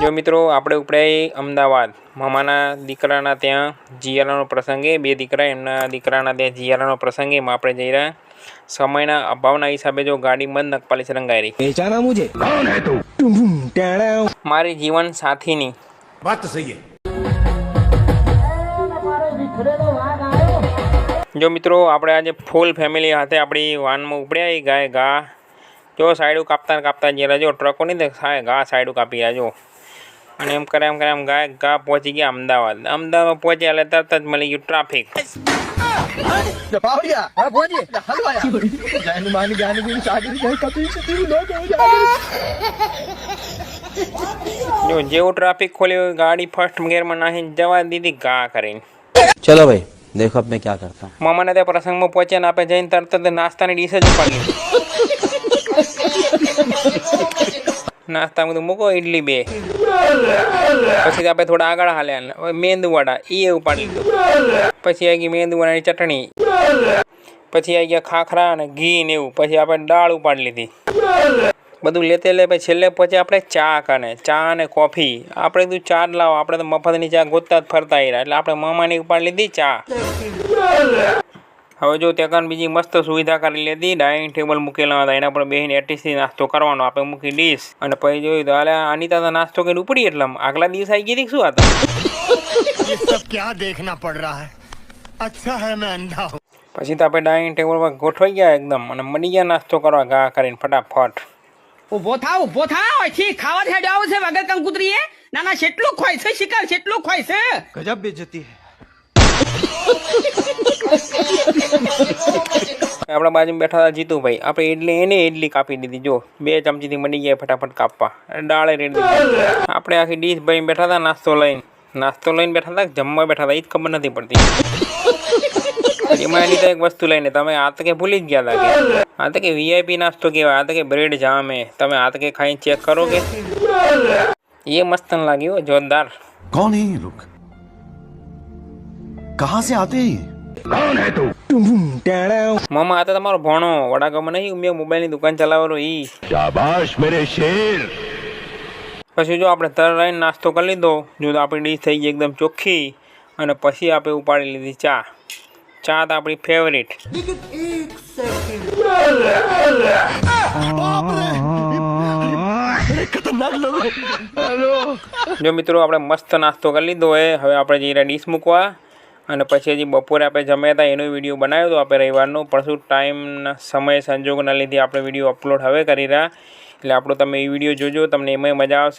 जो मित्रों આપણે ઉપડ્યા અમદાવાદ મામાના દીકરાના ત્યાં જીયારાનો પ્રસંગે બે દીકરા એમના દીકરાના ત્યાં જીયારાનો પ્રસંગે માં આપણે જઈ રહ્યા સમયના અભાવના હિસાબે જો ગાડી બંધ નકપાલી સરંગાઈ રહી पहचाना मुझे कौन है तू મારી જીવન સાથીની बात तो सही है। जो मित्रों આપણે આજે ફૂલ ફેમિલી સાથે આપણી વાનમાં ઉપડ્યા ગાય ગા जो साइडू कापता कापता जरा जो ट्रको नहीं देखाए गा साइडू कापी रहा जो અને એમ કરે એમ ગાય ગા પહોંચી ગયા અમદાવાદ અમદાવાદ પહોંચ્યા એટલે તરત જ મળી ગયું ટ્રાફિક જો જેવું ટ્રાફિક ખોલ્યું ગાડી ફર્સ્ટ ગિયરમાં નાખીને જવા દીધી ગા કરીને चलो भाई देखो अब मैं क्या करता हूँ। મામાને ત્યાં પ્રસંગમાં પહોંચ્યા ને આપણે જઈને તરત જ નાસ્તાની ડીશ જ ઉપાડી नास्ता में तो मूको इडली बे पछी आप थोड़ा आगळ हाल्या मेंदू वड़ा ये उपाड़ी लीधो पछी आई गई मेंदू वड़ानी चटणी पछी आई गया खाखरा ने घी ने एवं पछी आपणे दाळ उपाड़ी लीधी बधुं लेते ले छेल्ले पछी आपणे चा कने चा ने कॉफी आपणे तो चा लाव आपणे तो मफतनी चा गोतता ज फरता आव्या એટલે આપણે મામાની ઉપાડી લીધી ચા હવે જો ત્યાં બીજી મસ્ત સુવિધા કરી લીધી ડાઇનિંગ ટેબલ મૂકેલા હતા એના પર બેહીને એટીસી નાસ્તો કરવાનો આપણે મૂકી ડીશ અને પછી જોયું તો આલે અનિતા તો નાસ્તો કરીને ઉપડી એટલે આગલા દિવસ આવી ગઈ શું હતા ये सब क्या देखना पड़ रहा है। अच्छा है मैं अंधा हूँ। પછી તો આપણે ડાઇનિંગ ટેબલ પર ગોઠવાઈ ગયા એકદમ અને મળી ગયા નાસ્તો કરવા ગા કરીને ફટાફટ ઉભો થાવ અહીંથી ખાવા થયા જાવ છે વગર કંકુતરીએ ના ના કેટલું ખોય છે શિકાર કેટલું ખોય છે गजब बेइज्जती है। આપણા બાજુમાં બેઠા હતા જીતુભાઈ આપણે ઇડલી એને ઇડલી કાપી દીધી જો 2 ચમચીથી મળી ગયા ફટાફટ કાપવા દાળે રેડી આપણે આખી ડીશ ભરીને બેઠા હતા નાસ્તો લઈને બેઠા હતા જમવા બેઠા હતા એ જ ખબર નથી પડતી એમાં એની તો એક વસ્તુ લઈને તમે આ તો કે ભૂલી જ ગયા હતા કે આ તો કે વીઆઈપી નાસ્તો કહેવાય આ તો કે બ્રેડ જામ હે તમે આ તો કે ખાઈને ચેક કરો કે ये मस्त लगी हो जोरदार। कौन है ये लोग, कहाँ से आते हैं? कौन है तू? मामा आता तमारो भणो वडागाम नहीं मैं मोबाइल ની દુકાન ચલાવવાનો ઈ शाबाश मेरे शेर। પછી જો આપણે તર રહીને નાસ્તો કરી લીધો જો આપણી ડીશ થઈ ગઈ એકદમ ચોખ્ખી અને પછી આપણે ઉપાડી લીધી ચા ચા તો આપણી ફેવરિટ જો મિત્રો આપણે મસ્ત નાસ્તો કરી લીધો હે હવે આપણે જઈ ડીશ મૂકવા અને પછી હજી બપોરે આપણે જમ્યા હતા એનો વિડીયો બનાવ્યો હતો આપણે રવિવારનો પણ શું ટાઈમના સમય સંજોગોના લીધે આપણે વિડીયો અપલોડ હવે કરી રહ્યા એટલે આપણો તમે એ વિડીયો જોજો તમને એમાંય મજા આવશે।